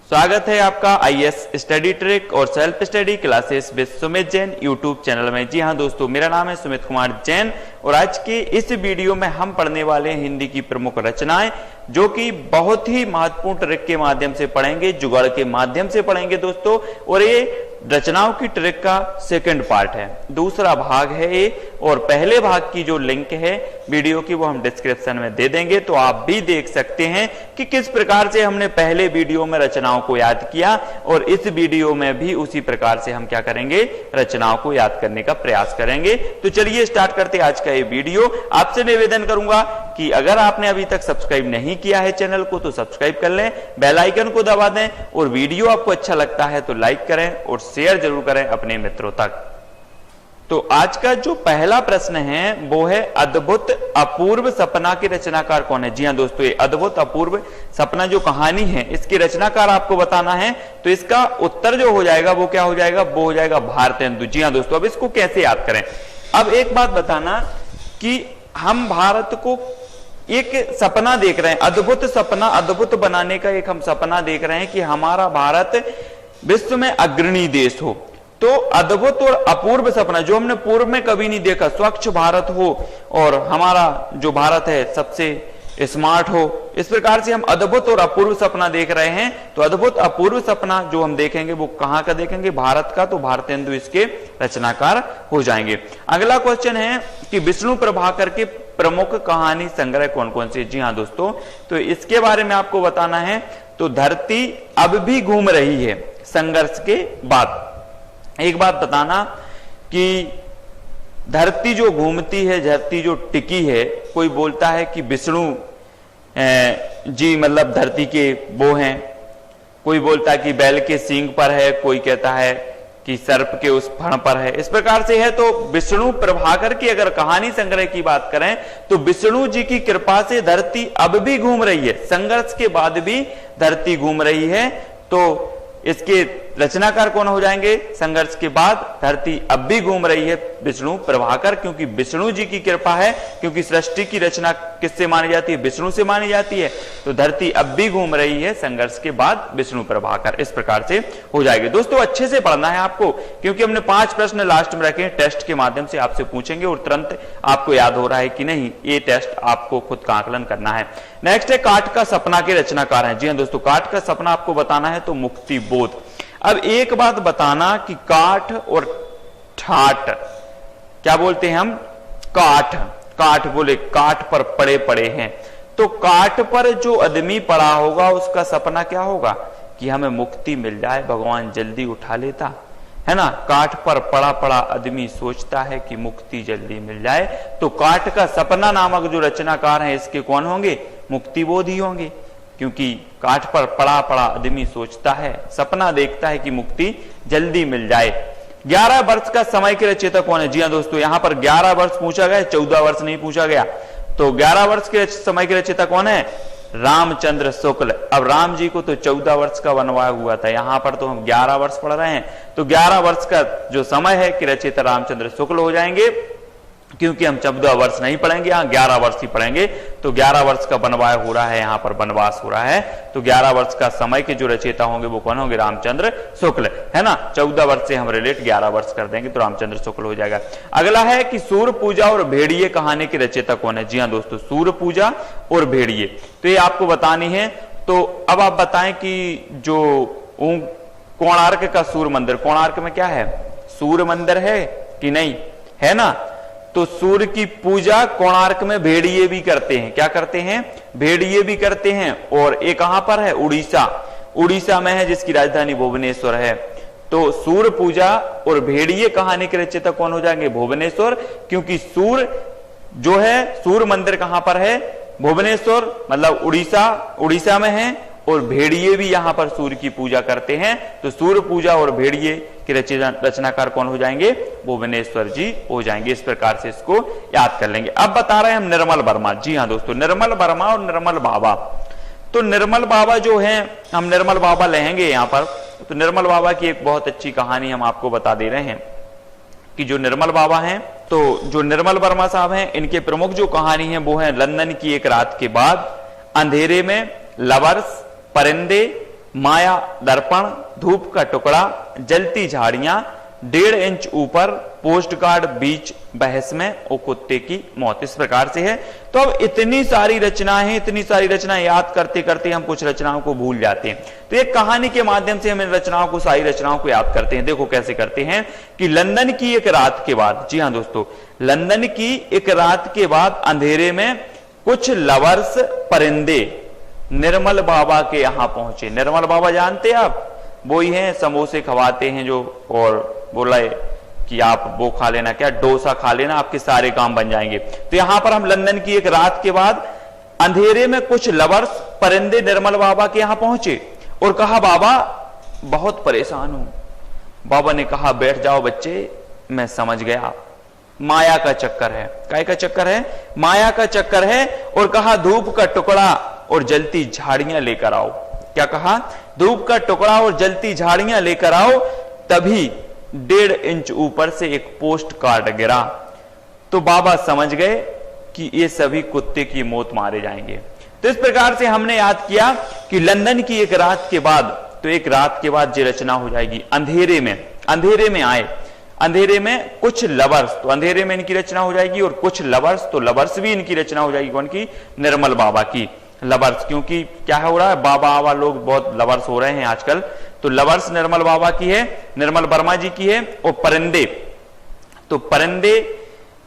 स्वागत है आपका आईएएस स्टडी ट्रिक और self study classes with Sumit Jain YouTube channel में। जी हाँ दोस्तों, मेरा नाम है सुमित कुमार जैन और आज के इस वीडियो में हम पढ़ने वाले हैं हिंदी की प्रमुख रचनाएं, जो कि बहुत ही महत्वपूर्ण ट्रिक के माध्यम से पढ़ेंगे, जुगाड़ के माध्यम से पढ़ेंगे दोस्तों। और ये रचनाओं की ट्रिक का सेकंड पार्ट है, दूसरा भाग है ये। और पहले भाग की जो लिंक है वीडियो की वो हम डिस्क्रिप्शन में दे देंगे, तो आप भी देख सकते हैं कि किस प्रकार से हमने पहले वीडियो में रचनाओं को याद किया और इस वीडियो में भी उसी प्रकार से हम क्या करेंगे, रचनाओं को याद करने का प्रयास करेंगे। तो चलिए स्टार्ट करते हैं आज का ये वीडियो। आपसे निवेदन करूंगा कि अगर आपने अभी तक सब्सक्राइब नहीं किया है चैनल को तो सब्सक्राइब कर लें, बेल आइकन को दबा दें और वीडियो आपको अच्छा लगता है तो लाइक करें और शेयर जरूर करें अपने मित्रों तक। तो आज का जो पहला प्रश्न है वो है अद्भुत अपूर्व सपना के रचनाकार कौन है। जी हाँ दोस्तों, ये अद्भुत अपूर्व सपना जो कहानी है इसके रचनाकार आपको बताना है। तो इसका उत्तर जो हो जाएगा वो क्या हो जाएगा, वो हो जाएगा भारतेंदु। जी हाँ दोस्तों, अब इसको कैसे याद करें। अब एक बात बताना कि हम भारत को एक सपना देख रहे हैं, अद्भुत सपना, अद्भुत बनाने का एक हम सपना देख रहे हैं कि हमारा भारत विश्व में अग्रणी देश हो। तो अद्भुत और अपूर्व सपना जो हमने पूर्व में कभी नहीं देखा, स्वच्छ भारत हो और हमारा जो भारत है सबसे स्मार्ट हो, इस प्रकार से हम अद्भुत और अपूर्व सपना देख रहे हैं। तो अद्भुत अपूर्व सपना जो हम देखेंगे वो कहां का देखेंगे, भारत का। तो भारतेंदु इसके रचनाकार हो जाएंगे। अगला क्वेश्चन है कि विष्णु प्रभाकर के प्रमुख कहानी संग्रह कौन कौन से। जी हाँ दोस्तों, तो इसके बारे में आपको बताना है। तो धरती अब भी घूम रही है संघर्ष के बाद। एक बात बताना कि धरती जो घूमती है, धरती जो टिकी है, कोई बोलता है कि विष्णु जी मतलब धरती के वो हैं, कोई बोलता है कि बैल के सींग पर है, कोई कहता है कि सर्प के उस फण पर है, इस प्रकार से है। तो विष्णु प्रभाकर की अगर कहानी संग्रह की बात करें तो विष्णु जी की कृपा से धरती अब भी घूम रही है, संघर्ष के बाद भी धरती घूम रही है। तो इसके रचनाकार कौन हो जाएंगे, संघर्ष के बाद धरती अब भी घूम रही है, विष्णु प्रभाकर। क्योंकि विष्णु जी की कृपा है, क्योंकि सृष्टि की रचना किससे मानी जाती है, विष्णु से मानी जाती है। तो धरती अब भी घूम रही है, संघर्ष के बाद विष्णु प्रभाकर, इस प्रकार से हो जाएगा। दोस्तों अच्छे से पढ़ना है आपको, क्योंकि हमने 5 प्रश्न लास्ट में रखे, टेस्ट के माध्यम से आपसे पूछेंगे और तुरंत आपको याद हो रहा है कि नहीं, ये टेस्ट आपको खुद का आकलन करना है। नेक्स्ट है काठ का सपना के रचनाकार हैं। जी हाँ दोस्तों, काठ का सपना आपको बताना है तो मुक्ति बोध। अब एक बात बताना कि काठ और ठाट क्या बोलते हैं हम, काठ, काठ बोले काठ पर पड़े पड़े हैं। तो काठ पर जो आदमी पड़ा होगा उसका सपना क्या होगा कि हमें मुक्ति मिल जाए, भगवान जल्दी उठा लेता है ना। काठ पर पड़ा पड़ा आदमी सोचता है कि मुक्ति जल्दी मिल जाए। तो काठ का सपना नामक जो रचनाकार हैं इसके कौन होंगे, मुक्तिबोध ही होंगे। क्योंकि काठ पर पड़ा पड़ा आदमी सोचता है, सपना देखता है कि मुक्ति जल्दी मिल जाए। 11 वर्ष का समय के रचयिता कौन है। जी हाँ दोस्तों, यहां पर 11 वर्ष पूछा गया, 14 वर्ष नहीं पूछा गया। तो 11 वर्ष के समय के रचयिता कौन है, रामचंद्र शुक्ल। अब राम जी को तो 14 वर्ष का वनवास हुआ था, यहां पर तो हम 11 वर्ष पढ़ रहे हैं। तो 11 वर्ष का जो समय है कि रचयिता रामचंद्र शुक्ल हो जाएंगे, क्योंकि हम 14 वर्ष नहीं पढ़ेंगे, यहाँ 11 वर्ष ही पढ़ेंगे। तो 11 वर्ष का वनवास हो रहा है, यहाँ पर वनवास हो रहा है। तो 11 वर्ष का समय के जो रचयिता होंगे वो कौन होंगे, रामचंद्र शुक्ल, है ना। 14 वर्ष से हम रिलेट 11 वर्ष कर देंगे तो रामचंद्र शुक्ल हो जाएगा। अगला है कि सूर्य पूजा और भेड़िए कहानी के रचयिता कौन है। जी हाँ दोस्तों, सूर्य पूजा और भेड़िए, तो ये आपको बतानी है। तो अब आप बताएं कि जो कोणार्क का सूर्य मंदिर, कोणार्क में क्या है, सूर्य मंदिर है कि नहीं, है ना। तो सूर्य की पूजा कोणार्क में भेड़िए भी करते हैं। क्या करते हैं, भेड़िए भी करते हैं। और ये कहां पर है, उड़ीसा, उड़ीसा में है, जिसकी राजधानी भुवनेश्वर है। तो सूर्य पूजा और भेड़िए कहानी के रचयिता कौन हो जाएंगे, भुवनेश्वर। क्योंकि सूर्य जो है, सूर्य मंदिर कहां पर है, भुवनेश्वर, मतलब उड़ीसा, उड़ीसा में है। और भेड़िए भी यहां पर सूर्य की पूजा करते हैं। तो सूर्य पूजा और भेड़िए के रचनाकार कौन हो जाएंगे, भुवनेश्वर जी हो जाएंगे। इस प्रकार से इसको याद कर लेंगे। अब बता रहे हैं हम निर्मल वर्मा। जी हाँ दोस्तों, निर्मल वर्मा और निर्मल बाबा। तो निर्मल बाबा जो है, हम निर्मल बाबा लेंगे यहाँ पर। तो निर्मल बाबा की एक बहुत अच्छी कहानी हम आपको बता दे रहे हैं कि जो निर्मल बाबा हैं, तो जो निर्मल वर्मा साहब हैं, इनके प्रमुख जो कहानी है वो है लंदन की एक रात के बाद, अंधेरे में, लवर्स, परिंदे, माया दर्पण, धूप का टुकड़ा, जलती झाड़ियां, 1.5 इंच ऊपर, पोस्ट कार्ड, बीच बहस में और कुत्ते की मौत। इस प्रकार से है। तो अब इतनी सारी रचनाएं याद करते करते हम कुछ रचनाओं को भूल जाते हैं। तो एक कहानी के माध्यम से हम इन रचनाओं को, सारी रचनाओं को याद करते हैं। देखो कैसे करते हैं कि लंदन की एक रात के बाद, जी हां दोस्तों, लंदन की एक रात के बाद अंधेरे में कुछ लवर्स परिंदे निर्मल बाबा के यहां पहुंचे। निर्मल बाबा जानते हैं आप, वो ही हैं समोसे खवाते हैं जो, और बोला कि आप वो खा लेना, क्या डोसा खा लेना, आपके सारे काम बन जाएंगे। तो यहां पर हम लंदन की एक रात के बाद अंधेरे में कुछ लवर्स परिंदे निर्मल बाबा के यहां पहुंचे और कहा बाबा बहुत परेशान हूं। बाबा ने कहा बैठ जाओ बच्चे, मैं समझ गया, माया का चक्कर है। काय का चक्कर है? माया का चक्कर है। और कहा धूप का टुकड़ा और जलती झाड़ियां लेकर आओ। क्या कहा? धूप का टुकड़ा और जलती झाड़ियां लेकर आओ। तभी 1.5 इंच ऊपर से एक पोस्ट कार्ड गिरा। तो बाबा समझ गए कि ये सभी कुत्ते की मौत मारे जाएंगे। तो इस प्रकार से हमने याद किया कि लंदन की एक रात के बाद, तो एक रात के बाद ये रचना हो जाएगी। अंधेरे में आए, अंधेरे में कुछ लवर्स, तो अंधेरे में इनकी रचना हो जाएगी। और कुछ लवर्स, तो लवर्स भी इनकी रचना हो जाएगी। कौन की? निर्मल बाबा की। लवर्स, क्योंकि क्या हो रहा है, बाबा लोग बहुत लवर्स हो रहे हैं आजकल। तो लवर्स निर्मल बाबा की है, निर्मल वर्मा जी की है। और परिंदे, तो परिंदे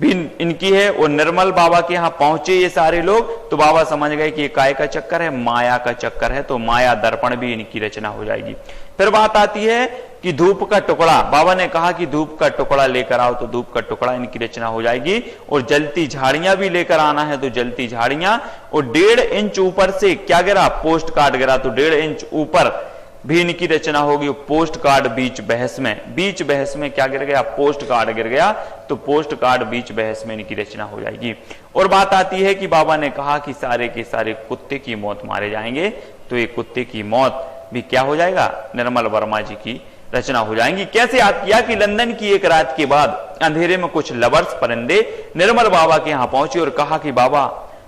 भी इनकी है। और निर्मल बाबा के यहां पहुंचे ये सारे लोग, तो बाबा समझ गए कि ये काय का चक्कर है, माया का चक्कर है। तो माया दर्पण भी इनकी रचना हो जाएगी। फिर बात आती है कि धूप का टुकड़ा। बाबा ने कहा कि धूप का टुकड़ा लेकर आओ, तो धूप का टुकड़ा इनकी रचना हो जाएगी। और जलती झाड़ियां भी लेकर आना है, तो जलती झाड़ियां। और 1.5 इंच ऊपर से क्या गिरा? पोस्ट कार्ड गिरा। तो 1.5 इंच ऊपर भी इनकी रचना होगी। पोस्ट कार्ड बीच बहस में क्या गिर गया? पोस्ट कार्ड गिर गया। तो पोस्ट कार्ड बीच बहस में इनकी रचना हो जाएगी। और बात आती है कि बाबा ने कहा कि सारे के सारे कुत्ते की मौत मारे जाएंगे। तो ये कुत्ते की मौत भी क्या हो जाएगा? निर्मल वर्मा जी की रचना हो जाएंगी। कैसे याद किया कि लंदन की एक रात के बाद अंधेरे में कुछ लवर्स परिंदे निर्मल बाबा के यहां पहुंचे और कहा कि बाबा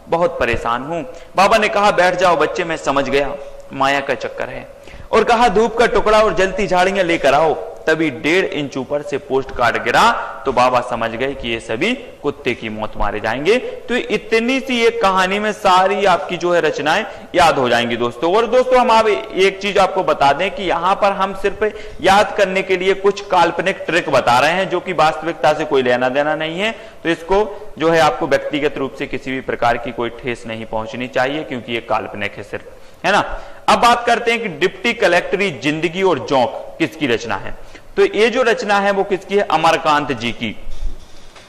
बहुत परेशान हूं। बाबा ने कहा बैठ जाओ बच्चे, मैं समझ गया, माया का चक्कर है। और कहा धूप का टुकड़ा और जलती झाड़ियां लेकर आओ। तभी 1.5 इंच ऊपर से पोस्ट कार्ड गिरा। तो बाबा समझ गए कि ये सभी कुत्ते की मौत मारे जाएंगे। तो इतनी सी एक कहानी में सारी आपकी जो है रचनाएं याद हो जाएंगी दोस्तों। और दोस्तों हम आप एक चीज आपको बता दें कि यहां पर हम सिर्फ याद करने के लिए कुछ काल्पनिक ट्रिक बता रहे हैं, जो कि वास्तविकता से कोई लेना देना नहीं है। तो इसको जो है आपको व्यक्तिगत रूप से किसी भी प्रकार की कोई ठेस नहीं पहुंचनी चाहिए, क्योंकि ये काल्पनिक है सिर्फ, है ना। अब बात करते हैं कि डिप्टी कलेक्टरी जिंदगी और जोंक किसकी रचना है। तो ये जो रचना है वो किसकी है? अमरकांत जी की।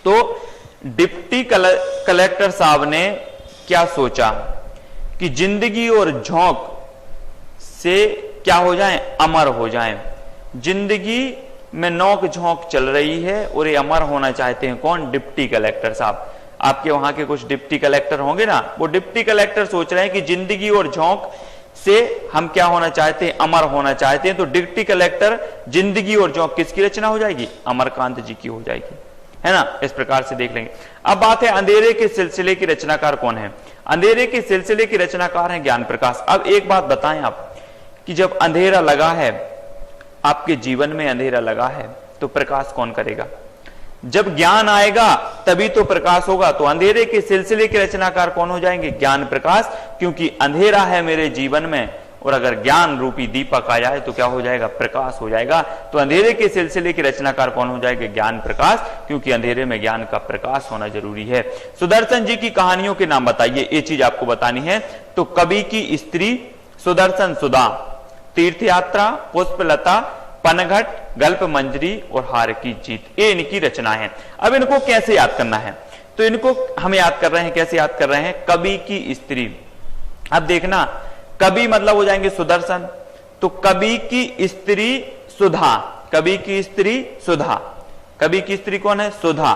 तो डिप्टी कलेक्टर साहब ने क्या सोचा कि जिंदगी और झोंक से क्या हो जाएं? अमर हो जाएं। जिंदगी में नोक झोंक चल रही है और ये अमर होना चाहते हैं। कौन? डिप्टी कलेक्टर साहब। आपके वहां के कुछ डिप्टी कलेक्टर होंगे ना, वो डिप्टी कलेक्टर सोच रहे हैं कि जिंदगी और झोंक से हम क्या होना चाहते हैं? अमर होना चाहते हैं। तो डिप्टी कलेक्टर जिंदगी और जोंक किसकी रचना हो जाएगी? अमरकांत जी की हो जाएगी, है ना। इस प्रकार से देख लेंगे। अब बात है अंधेरे के सिलसिले की रचनाकार कौन है। अंधेरे के सिलसिले की रचनाकार है ज्ञान प्रकाश। अब एक बात बताएं आप कि जब अंधेरा लगा है, आपके जीवन में अंधेरा लगा है, तो प्रकाश कौन करेगा? जब ज्ञान आएगा तभी तो प्रकाश होगा। तो अंधेरे के सिलसिले के रचनाकार कौन हो जाएंगे? ज्ञान प्रकाश। क्योंकि अंधेरा है मेरे जीवन में और अगर ज्ञान रूपी दीपक आ जाए तो क्या हो जाएगा? प्रकाश हो जाएगा। तो अंधेरे के सिलसिले के रचनाकार कौन हो जाएगा? ज्ञान प्रकाश, क्योंकि अंधेरे में ज्ञान का प्रकाश होना जरूरी है। सुदर्शन जी की कहानियों के नाम बताइए, ये चीज आपको बतानी है। तो कवि की स्त्री, सुदर्शन सुधा, तीर्थ यात्रा, पुष्पलता, पनघट, गल्प मंजरी और हार की जीत, ये इनकी रचना है। अब इनको कैसे याद करना है? तो इनको हम याद कर रहे हैं, कैसे याद कर रहे हैं? कवि की स्त्री। अब देखना, कवि मतलब हो जाएंगे सुदर्शन, तो कवि की स्त्री सुधा, कवि की स्त्री सुधा, कवि की स्त्री कौन है? सुधा।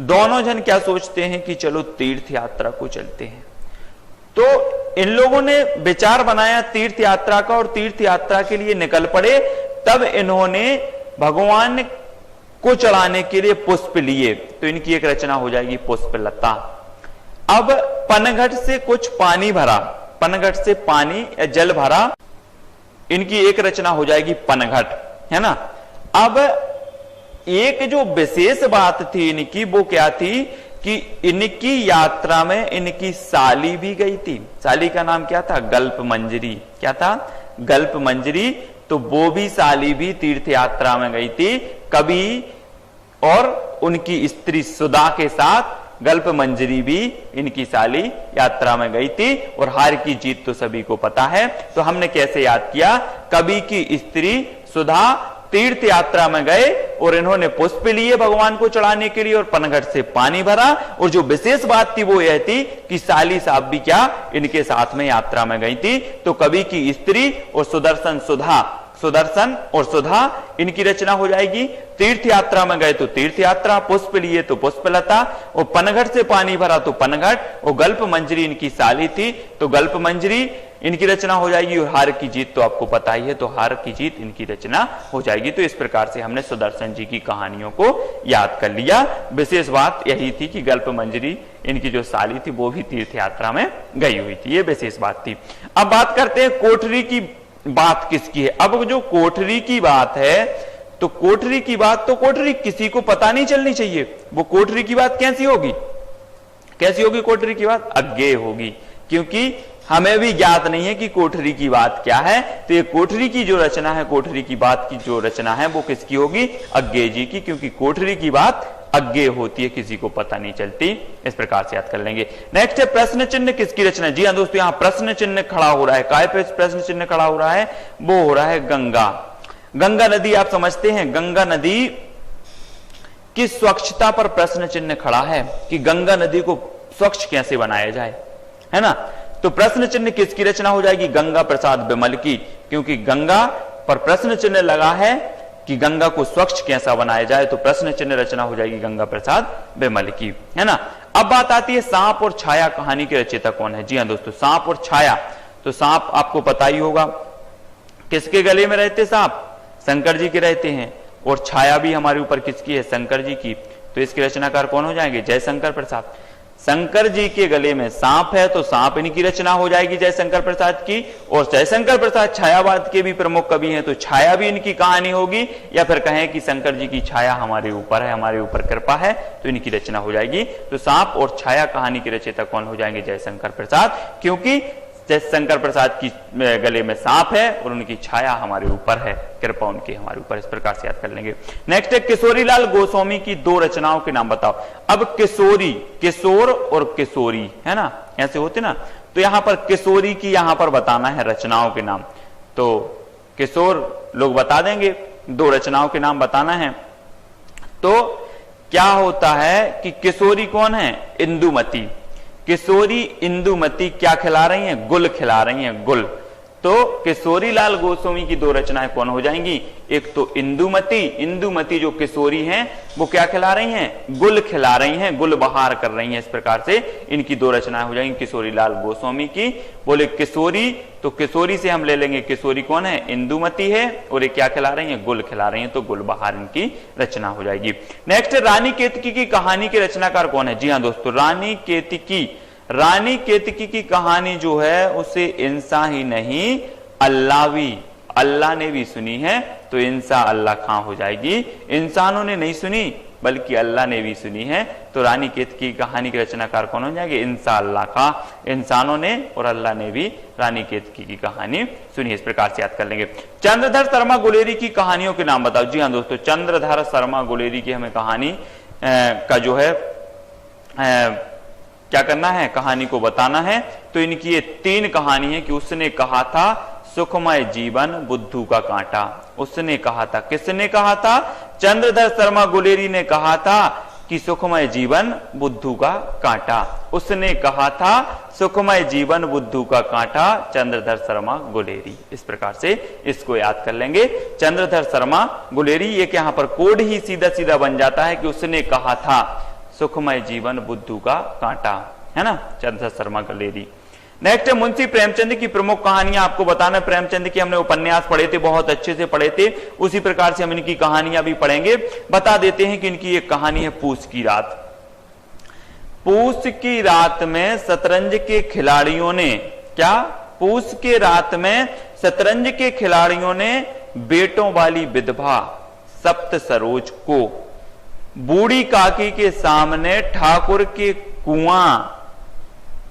दोनों जन क्या सोचते हैं कि चलो तीर्थ यात्रा को चलते हैं। तो इन लोगों ने विचार बनाया तीर्थ यात्रा का और तीर्थ यात्रा के लिए निकल पड़े। तब इन्होंने भगवान को चढ़ाने के लिए पुष्प लिए। तो इनकी एक रचना हो जाएगी पुष्पलता। अब पनघट से कुछ पानी भरा, पनघट से पानी या जल भरा, इनकी एक रचना हो जाएगी पनघट, है ना। अब एक जो विशेष बात थी इनकी, वो क्या थी कि इनकी यात्रा में इनकी साली भी गई थी। साली का नाम क्या था? गल्प मंजरी। क्या था? गल्प मंजरी। तो वो भी साली भी तीर्थ यात्रा में गई थी कभी, और उनकी स्त्री सुधा के साथ गल्प मंजरी भी इनकी साली यात्रा में गई थी। और हार की जीत तो सभी को पता है। तो हमने कैसे याद किया? कवि की स्त्री सुधा तीर्थ यात्रा में गए और इन्होंने पुष्प लिए भगवान को चढ़ाने के लिए और पनघट से पानी भरा। और जो विशेष बात थी वो यह थी कि साली साहब भी क्या इनके साथ में यात्रा में गई थी। तो कवि की स्त्री और सुदर्शन और सुधा इनकी रचना हो जाएगी। तीर्थ यात्रा में गए तो तीर्थ यात्रा, पुष्प लिए तो पुष्पलता, और पनघट से पानी भरा तो पनघट, और गल्प मंजरी इनकी साली थी तो गल्प मंजरी इनकी रचना हो जाएगी। और हार की जीत तो आपको पता ही है, तो हार की जीत इनकी रचना हो जाएगी। तो इस प्रकार से हमने सुदर्शन जी की कहानियों को याद कर लिया। विशेष बात यही थी कि गल्प मंजरी इनकी जो साली थी वो भी तीर्थ यात्रा में गई हुई थी, ये विशेष बात थी। अब बात करते हैं कोठरी की बात किसकी है। अब जो कोठरी की बात है, तो कोठरी की बात तो कोठरी किसी को पता नहीं चलनी चाहिए। वो कोठरी की बात कैसी होगी? कैसी होगी कोठरी की बात? अज्ञेय होगी, क्योंकि हमें भी ज्ञात नहीं है कि कोठरी की बात क्या है। तो ये कोठरी की जो रचना है, कोठरी की बात की जो रचना है वो किसकी होगी? अज्ञेय जी की, क्योंकि कोठरी की बात अज्ञेय होती है, किसी को पता नहीं चलती। इस प्रकार से याद कर लेंगे। नेक्स्ट है प्रश्न चिन्ह किसकी रचना? जी हाँ दोस्तों, यहां प्रश्न चिन्ह खड़ा हो रहा है। काय पे प्रश्न चिन्ह खड़ा हो रहा है? वो हो रहा है गंगा। गंगा नदी आप समझते हैं, गंगा नदी की स्वच्छता पर प्रश्न चिन्ह खड़ा है कि गंगा नदी को स्वच्छ कैसे बनाया जाए, है ना। तो प्रश्न चिन्ह किसकी रचना हो जाएगी? गंगा प्रसाद विमल की, क्योंकि गंगा पर प्रश्न चिन्ह लगा है कि गंगा को स्वच्छ कैसा बनाया जाए। तो प्रश्न चिन्ह रचना हो जाएगी गंगा प्रसाद विमल की, है ना। अब बात आती है सांप और छाया कहानी के रचयिता कौन है? जी हाँ दोस्तों, सांप और छाया। तो सांप आपको पता ही होगा, किसके गले में रहते सांप? शंकर जी के रहते हैं। और छाया भी हमारे ऊपर किसकी है? शंकर जी की। तो इसके रचनाकार कौन हो जाएंगे? जयशंकर प्रसाद। शंकर जी के गले में सांप है तो सांप इनकी रचना हो जाएगी जयशंकर प्रसाद की। और जयशंकर प्रसाद छायावाद के भी प्रमुख कवि हैं, तो छाया भी इनकी कहानी होगी। या फिर कहें कि शंकर जी की छाया हमारे ऊपर है, हमारे ऊपर कृपा है, तो इनकी रचना हो जाएगी। तो सांप और छाया कहानी के रचयिता कौन हो जाएंगे? जयशंकर प्रसाद, क्योंकि जयशंकर प्रसाद की गले में सांप है और उनकी छाया हमारे ऊपर है, कृपा उनकी हमारे ऊपर। इस प्रकार से याद कर लेंगे। नेक्स्ट है किशोरीलाल गोस्वामी की दो रचनाओं के नाम बताओ। अब किशोरी, किशोर और किशोरी, है ना, ऐसे होते ना। तो यहां पर किशोरी की यहां पर बताना है रचनाओं के नाम। तो किशोर लोग बता देंगे, दो रचनाओं के नाम बताना है। तो क्या होता है कि किशोरी कौन है? इंदुमती। किशोरी इंदुमती क्या खिला रही हैं? गुल खिला रही हैं, गुल। तो किशोरीलाल गोस्वामी की दो रचनाएं कौन हो जाएंगी? एक तो इंदुमती, इंदुमती जो किशोरी हैं वो क्या खिला रही हैं? गुल खिला रही हैं, गुल बहार कर रही हैं। इस प्रकार से इनकी दो रचनाएं हो जाएंगी किशोरीलाल गोस्वामी की। बोले किशोरी, तो किशोरी से हम ले लेंगे किशोरी कौन है? इंदुमती है। और ये क्या खिला रही है? गुल खिला रही है, तो गुल बहार इनकी रचना हो जाएगी। नेक्स्ट रानी केतकी की कहानी के रचनाकार कौन है? जी हाँ दोस्तों, रानी केतकी। रानी केतकी की कहानी जो है उसे इंसान ही नहीं अल्लाह ने भी सुनी है। तो इंसा अल्लाह खां हो जाएगी। इंसानों ने नहीं सुनी बल्कि अल्लाह ने भी सुनी है। तो रानी केतकी की कहानी के रचनाकार कौन हो जाएंगे? इंसा अल्लाह खां। इंसानों ने और अल्लाह ने भी रानी केतकी की कहानी सुनी। इस प्रकार से याद कर लेंगे। चंद्रधर शर्मा गुलेरी की कहानियों के नाम बताओ। जी हाँ दोस्तों, चंद्रधर शर्मा गुलेरी की हमें कहानी का जो है क्या करना है? कहानी को बताना है। तो इनकी ये तीन कहानी है कि उसने कहा था सुखमय जीवन बुद्धू का कांटा। उसने कहा था, किसने कहा था? चंद्रधर शर्मा गुलेरी ने कहा था कि सुखमय जीवन बुद्धू का कांटा। उसने कहा था सुखमय जीवन बुद्धू का कांटा, चंद्रधर शर्मा गुलेरी। इस प्रकार से इसको याद कर लेंगे। चंद्रधर शर्मा गुलेरी, एक यहां पर कोड ही सीधा सीधा बन जाता है कि उसने कहा था सुखमय जीवन बुद्धू का कांटा, है ना, चंद्रधर शर्मा गुलेरी। नेक्स्ट है मुंशी प्रेमचंद की प्रमुख कहानियां आपको बताना। प्रेमचंद की हमने उपन्यास पढ़े थे, बहुत अच्छे से पढ़े थे। उसी प्रकार से हम इनकी कहानियां भी पढ़ेंगे। बता देते हैं कि इनकी एक कहानी है पूस की रात। पूस की रात में शतरंज के खिलाड़ियों ने क्या? पूस के रात में शतरंज के खिलाड़ियों ने बेटों वाली विधवा सप्त सरोज को बूढ़ी काकी के सामने ठाकुर के कुआं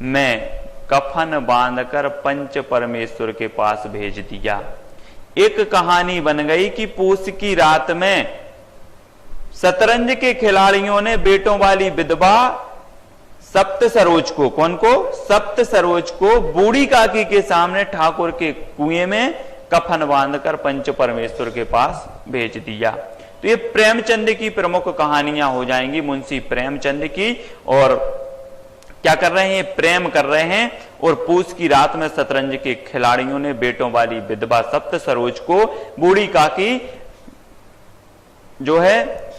में कफन बांधकर पंच परमेश्वर के पास भेज दिया। एक कहानी बन गई कि पूस की रात में शतरंज के खिलाड़ियों ने बेटों वाली विधवा सप्त सरोज को, कौन को? सप्त सरोज को बूढ़ी काकी के सामने ठाकुर के कुएं में कफन बांधकर पंच परमेश्वर के पास भेज दिया। तो ये प्रेमचंद की प्रमुख कहानियां हो जाएंगी, मुंशी प्रेमचंद की। और क्या कर रहे हैं? प्रेम कर रहे हैं। और पूस की रात में शतरंज के खिलाड़ियों ने बेटों वाली विधवा सप्त सरोज को बूढ़ी काकी जो है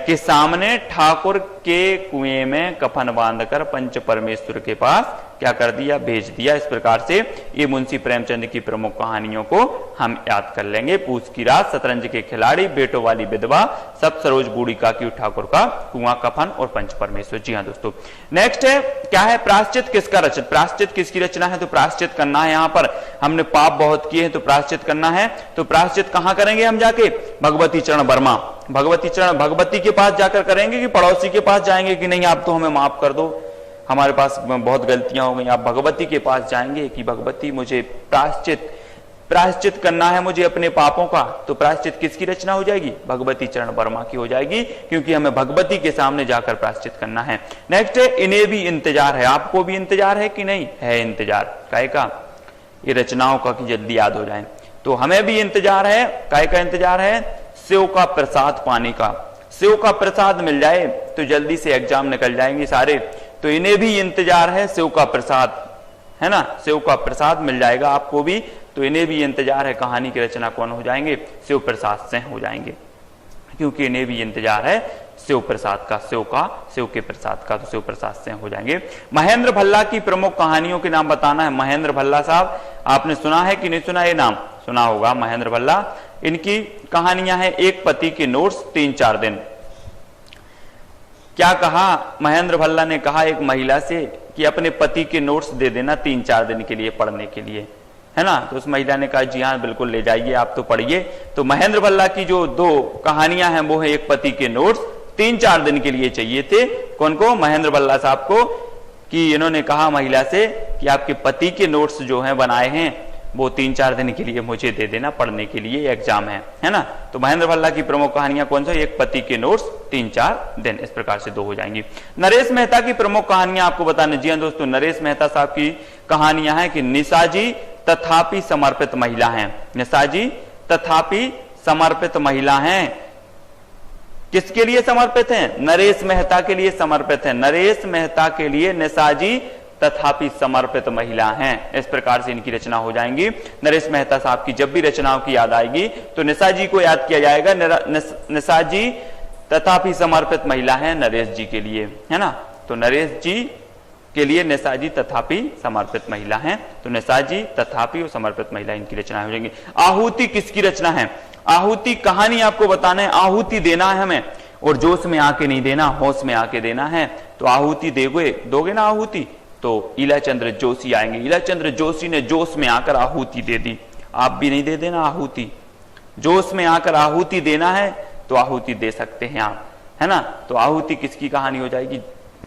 के सामने ठाकुर के कुएं में कफन बांधकर पंच परमेश्वर के पास क्या कर दिया? भेज दिया। इस प्रकार से ये मुंशी प्रेमचंद की प्रमुख कहानियों को हम याद कर लेंगे। पूस की रात, शतरंज के खिलाड़ी, बेटों वाली विधवा, सप्त सरोज, बूढ़ी काकी, ठाकुर का कुआं, कफन और पंच परमेश्वर। जी हाँ दोस्तों, नेक्स्ट है क्या है? प्रायश्चित किसका रचना? प्रायश्चित किसकी रचना है? तो प्रायश्चित करना है। यहाँ पर हमने पाप बहुत किए हैं तो प्रायश्चित करना है। तो प्रायश्चित कहां करेंगे हम जाके? भगवती चरण वर्मा, भगवती के पास जाकर करेंगे कि पड़ोसी के पास जाएंगे कि नहीं आप तो हमें माफ कर दो, हमारे पास बहुत गलतियां हो गई? आप भगवती के पास जाएंगे कि भगवती मुझे प्रायश्चित करना है मुझे अपने पापों का। तो प्रायश्चित किसकी रचना हो जाएगी? भगवती चरण वर्मा की हो जाएगी, क्योंकि हमें भगवती के सामने जाकर प्रायश्चित करना है। नेक्स्ट है इन्हें भी इंतजार है। आपको भी इंतजार है कि नहीं है? इंतजार काहे का? ये रचनाओं का कि जल्दी याद हो जाए। तो हमें भी इंतजार है। काहे का इंतजार है? शिव का प्रसाद पाने का। शिव का प्रसाद मिल जाए तो जल्दी से एग्जाम निकल जाएंगे सारे। तो इन्हें भी इंतजार है शिव का प्रसाद, है ना? शिव का प्रसाद मिल जाएगा आपको भी, तो इन्हें भी इंतजार है। कहानी की रचना कौन हो जाएंगे? शिव प्रसाद सिंह हो जाएंगे, क्योंकि इन्हें भी इंतजार है शिव प्रसाद का, शिव के प्रसाद का, तो शिव प्रसाद सिंह हो जाएंगे। महेंद्र भल्ला की प्रमुख कहानियों के नाम बताना है। महेंद्र भल्ला साहब आपने सुना है कि नहीं सुना? ये नाम सुना होगा, महेंद्र भल्ला। इनकी कहानियां हैं एक पति के नोट्स 3-4 दिन। क्या कहा महेंद्र भल्ला ने? कहा एक महिला से कि अपने पति के नोट्स दे देना 3-4 दिन के लिए पढ़ने के लिए, है ना? तो उस महिला ने कहा जी हाँ बिल्कुल ले जाइए, आप तो पढ़िए। तो महेंद्र भल्ला की जो 2 कहानियां हैं वो है एक पति के नोट्स 3-4 दिन के लिए चाहिए थे। कौन को? महेंद्र भल्ला साहब को। कि इन्होंने कहा महिला से कि आपके पति के नोट्स जो हैं बनाए हैं वो 3-4 दिन के लिए मुझे दे देना पढ़ने के लिए, एग्जाम है ना? तो महेंद्र भल्ला की प्रमुख कहानियां कौन सी? एक पति के नोट्स 3-4 दिन। इस प्रकार से 2 हो जाएंगी। नरेश मेहता की प्रमुख कहानियां आपको बताने। जी हाँ दोस्तों, नरेश मेहता साहब की कहानियां हैं कि निशाजी तथापि समर्पित महिला हैं। निशाजी तथापि समर्पित महिला हैं। किसके लिए समर्पित हैं? नरेश मेहता के लिए समर्पित है। नरेश मेहता के लिए निशाजी तथापि समर्पित महिला हैं। इस प्रकार से इनकी रचना हो जाएंगी। नरेश मेहता साहब की जब भी रचनाओं की याद आएगी तो निशाजी को याद किया जाएगा। निशाजी तथापि समर्पित महिला है नरेश जी के लिए, है ना? तो नरेश जी के लिए निशाजी तथापि समर्पित महिला हैं। तो निशाजी तथापि और समर्पित महिला इनकी रचना हो जाएंगी। आहुति किसकी रचना है? आहुति कहानी आपको बताना है। आहुति देना है हमें, और जोश में आके नहीं देना, होश में आके देना है। तो आहुति दोगे ना आहुति? तो ईलाचंद्र जोशी आएंगे। ईलाचंद्र जोशी ने जोश में आकर आहुति दे दी। आप भी नहीं दे देना आहुति, जोश में आकर आहुति देना है तो आहुति दे सकते हैं आप, है ना? तो आहुति किसकी कहानी हो जाएगी?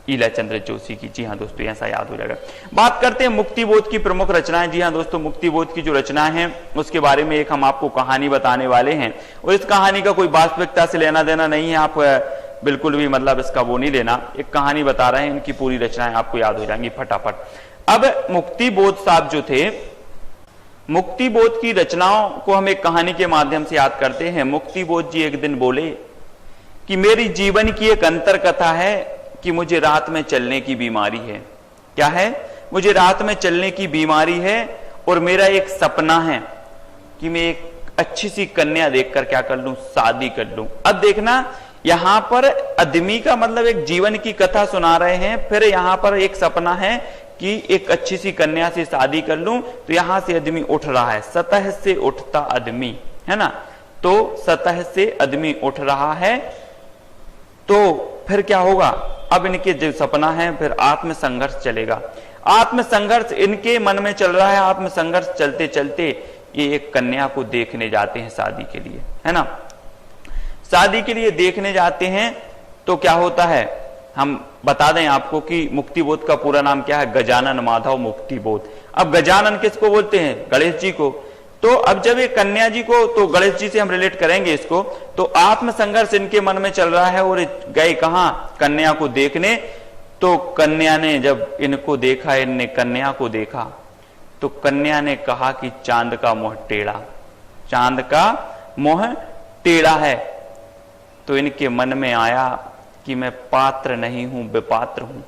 ईलाचंद्र जोशी की। जी हाँ दोस्तों, ऐसा याद हो जाएगा। बात करते हैं मुक्तिबोध की प्रमुख रचनाएं। जी हाँ दोस्तों, मुक्तिबोध की जो रचनाएं हैं उसके बारे में एक हम आपको कहानी बताने वाले हैं, और इस कहानी का कोई वास्तविकता से लेना देना नहीं है। आप बिल्कुल भी मतलब इसका वो नहीं लेना, एक कहानी बता रहे हैं, इनकी पूरी रचनाएं आपको याद हो जाएंगी फटाफट। अब मुक्तिबोध साहब जो थे, मुक्तिबोध की रचनाओं को हम एक कहानी के माध्यम से याद करते हैं। मुक्तिबोध जी एक दिन बोले कि मेरी जीवन की एक अंतर कथा है कि मुझे रात में चलने की बीमारी है। क्या है? मुझे रात में चलने की बीमारी है, और मेरा एक सपना है कि मैं एक अच्छी सी कन्या देखकर क्या कर लूं? शादी कर लूं। अब देखना, यहां पर आदमी का मतलब एक जीवन की कथा सुना रहे हैं, फिर यहां पर एक सपना है कि एक अच्छी सी कन्या से शादी कर लूं। तो यहां से आदमी उठ रहा है, सतह से उठता आदमी, है ना? तो सतह से आदमी उठ रहा है, तो फिर क्या होगा? अब इनके जो सपना है फिर आत्मसंघर्ष चलेगा। आत्मसंघर्ष इनके मन में चल रहा है। आत्मसंघर्ष चलते चलते ये एक कन्या को देखने जाते हैं शादी के लिए, है ना। शादी के लिए देखने जाते हैं तो क्या होता है, हम बता दें आपको कि मुक्तिबोध का पूरा नाम क्या है, गजानन माधव मुक्तिबोध। अब गजानन किसको बोलते हैं, गणेश जी को। तो अब जब ये कन्या जी को, तो गणेश जी से हम रिलेट करेंगे इसको, तो आत्मसंघर्ष इनके मन में चल रहा है और गए कहां, कन्या को देखने। तो कन्या ने जब इनको देखा, इनने कन्या को देखा, तो कन्या ने कहा कि चांद का मुंह टेढ़ा, चांद का मुंह टेढ़ा है। तो इनके मन में आया कि मैं पात्र नहीं हूं, विपात्र हूं,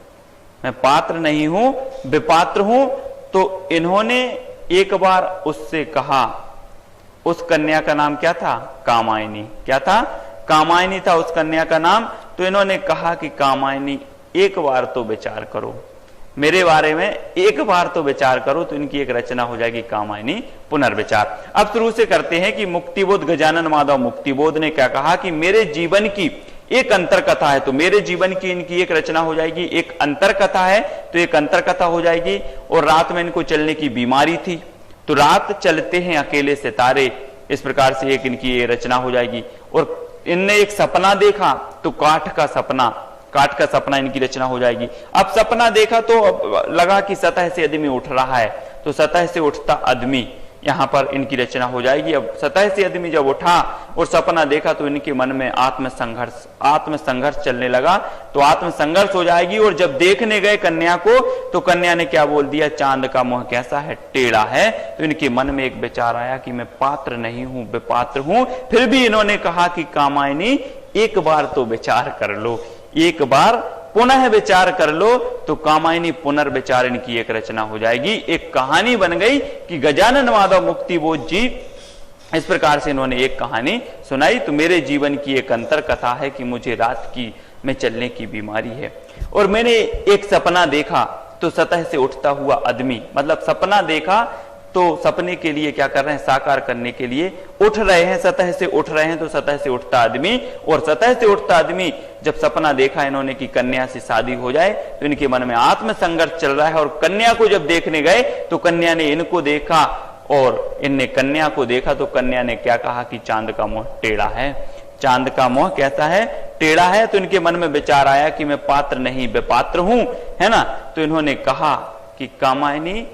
मैं पात्र नहीं हूं, विपात्र हूं। तो इन्होंने एक बार उससे कहा, उस कन्या का नाम क्या था, कामायनी। क्या था, कामायनी था उस कन्या का नाम। तो इन्होंने कहा कि कामायनी एक बार तो विचार करो, मेरे बारे में एक बार तो विचार करो। तो इनकी एक रचना हो जाएगी कामायनी पुनर्विचार। अब शुरू से करते हैं कि मुक्तिबोध गजानन माधव मुक्तिबोध ने क्या कहा कि मेरे जीवन की एक अंतर कथा है। तो मेरे जीवन की इनकी एक रचना हो जाएगी, एक अंतर कथा है तो एक अंतर कथा हो जाएगी। और रात में इनको चलने की बीमारी थी, तो रात चलते हैं अकेले सितारे, इस प्रकार से एक इनकी ये रचना हो जाएगी। और इनने एक सपना देखा, तो काठ का सपना, काठ का सपना इनकी रचना हो जाएगी। अब सपना देखा तो लगा कि सतह से आदमी उठ रहा है, तो सतह से उठता आदमी यहां पर इनकी रचना हो जाएगी। अब सतह से आदमी जब उठा और सपना देखा तो इनके मन में आत्मसंघर्ष चलने लगा, तो आत्मसंघर्ष हो जाएगी। और जब देखने गए कन्या को, तो कन्या ने क्या बोल दिया, चांद का मुंह कैसा है, टेढ़ा है। तो इनके मन में एक विचार आया कि मैं पात्र नहीं हूं, विपात्र हूं। फिर भी इन्होंने कहा कि कामायनी एक बार तो विचार कर लो, एक बार पुनः विचार कर लो। तो कामायनी पुनर्विचार इनकी एक रचना हो जाएगी, एक कहानी बन गई कि गजानन माधव मुक्तिबोध जी इस प्रकार से इन्होंने एक कहानी सुनाई। तो मेरे जीवन की एक अंतर कथा है कि मुझे रात की में चलने की बीमारी है, और मैंने एक सपना देखा, तो सतह से उठता हुआ आदमी, मतलब सपना देखा तो सपने के लिए क्या कर रहे हैं, साकार करने के लिए उठ रहे हैं, सतह से उठ रहे हैं, तो सतह से उठता आदमी। और सतह से उठता आदमी जब सपना देखा इन्होंने कि कन्या से शादी हो जाए, तो इनके मन में आत्मसंघर्ष चल रहा है। और कन्या को जब देखने गए, तो कन्या ने इनको देखा और इनने कन्या को देखा, तो कन्या ने क्या कहा कि चांद का मुंह टेढ़ा है, चांद का मुंह कैसा है, टेढ़ा है। तो इनके मन में विचार आया कि मैं पात्र नहीं, विपात्र हूं, है ना। तो इन्होंने कहा कि कामायनी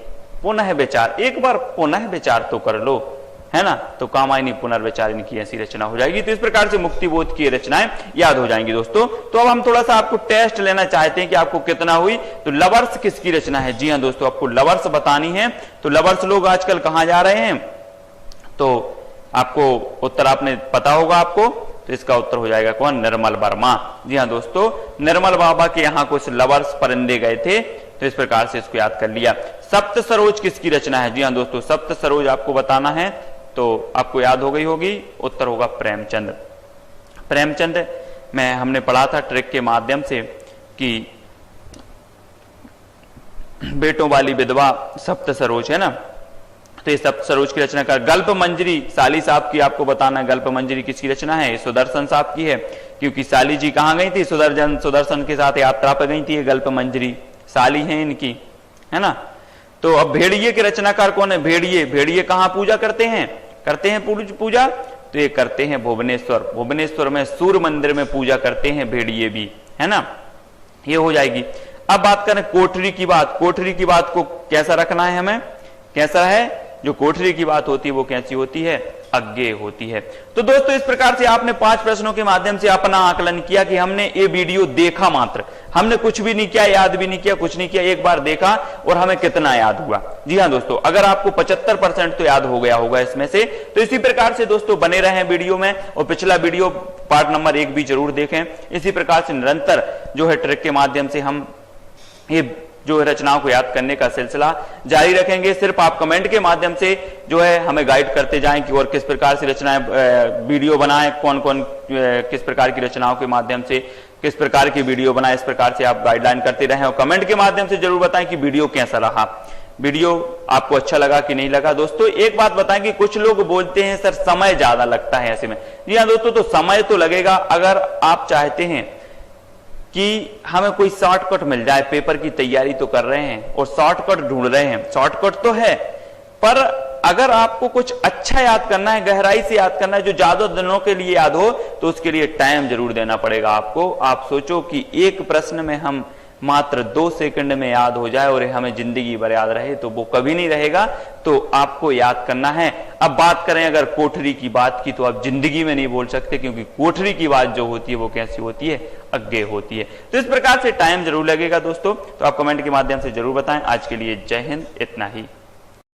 पुनः विचार, एक बार पुनः विचार तो कर लो, है ना। तो कामायनी पुनर्विचार इनकी ऐसी रचना हो जाएगी। तो इस प्रकार से मुक्तिबोध की रचनाएं याद हो जाएंगी दोस्तों। तो अब हम थोड़ा सा आपको टेस्ट लेना चाहते हैं कि आपको कितना हुई। तो लवर्स किसकी रचना है, जी हाँ दोस्तों, आपको लवर्स बतानी है। तो लवर्स लोग आजकल कहां जा रहे हैं, तो आपको उत्तर आपने पता होगा आपको। तो इसका उत्तर हो जाएगा कौन, निर्मल वर्मा। जी हाँ दोस्तों, निर्मल बाबा के यहाँ कुछ लवर्स परिंदे गए थे, तो इस प्रकार से इसको याद कर लिया। सप्त सरोज किसकी रचना है, जी हाँ दोस्तों, सप्त सरोज आपको बताना है, तो आपको याद हो गई होगी, उत्तर होगा प्रेमचंद। प्रेमचंद में हमने पढ़ा था ट्रिक के माध्यम से कि बेटों वाली विधवा सप्त सरोज है ना। तो ये सप्त सरोज की रचना कर। गल्प मंजरी साली साहब की आपको बताना है, गल्प मंजरी किसकी रचना है, सुदर्शन साहब की है, क्योंकि साली जी कहां गई थी, सुदर्शन के साथ यात्रा पर गई थी, ये गल्प मंजरी साली है इनकी, है ना। तो अब भेड़िए के रचनाकार कौन है, भेड़िए। भेड़िए कहां पूजा करते हैं पूजा, तो ये करते हैं भुवनेश्वर। भुवनेश्वर में सूर्य मंदिर में पूजा करते हैं भेड़िए भी, है ना। ये हो जाएगी। अब बात करें कोठरी की बात। कोठरी की बात को कैसा रखना है हमें, कैसा है, जो कोठरी की बात होती है वो कैसी होती है, अज्ञेय होती है। तो दोस्तों इस प्रकार से आपने 5 प्रश्नों के माध्यम से अपना आकलन किया कि हमने ये वीडियो देखा मात्र, हमने कुछ भी नहीं किया, याद भी नहीं किया, कुछ नहीं किया, एक बार देखा और हमें कितना याद हुआ। जी हाँ दोस्तों, अगर आपको 75% तो याद हो गया होगा इसमें से। तो इसी प्रकार से दोस्तों बने रहें वीडियो में, और पिछला वीडियो पार्ट नंबर 1 भी जरूर देखें। इसी प्रकार से निरंतर जो है ट्रिक के माध्यम से हम ये जो रचनाओं को याद करने का सिलसिला जारी रखेंगे। सिर्फ आप कमेंट के माध्यम से जो है हमें गाइड करते जाएं कि और किस प्रकार से रचनाएं वीडियो बनाएं, कौन कौन किस प्रकार की रचनाओं के माध्यम से किस प्रकार की वीडियो बनाएं, इस प्रकार से आप गाइडलाइन करते रहें। और कमेंट के माध्यम से जरूर बताएं कि वीडियो कैसा रहा, वीडियो आपको अच्छा लगा कि नहीं लगा। दोस्तों एक बात बताएं कि कुछ लोग बोलते हैं सर समय ज्यादा लगता है ऐसे में। जी हाँ दोस्तों, तो समय तो लगेगा। अगर आप चाहते हैं कि हमें कोई शॉर्टकट मिल जाए, पेपर की तैयारी तो कर रहे हैं और शॉर्टकट ढूंढ रहे हैं, शॉर्टकट तो है पर अगर आपको कुछ अच्छा याद करना है, गहराई से याद करना है, जो ज्यादा दिनों के लिए याद हो, तो उसके लिए टाइम जरूर देना पड़ेगा आपको। आप सोचो कि एक प्रश्न में हम मात्र 2 सेकंड में याद हो जाए और हमें जिंदगी भर याद रहे, तो वो कभी नहीं रहेगा। तो आपको याद करना है। अब बात करें अगर कोठरी की बात की, तो आप जिंदगी में नहीं बोल सकते, क्योंकि कोठरी की बात जो होती है वो कैसी होती है, अज्ञे होती है। तो इस प्रकार से टाइम जरूर लगेगा दोस्तों। तो आप कमेंट के माध्यम से जरूर बताएं। आज के लिए जय हिंद, इतना ही।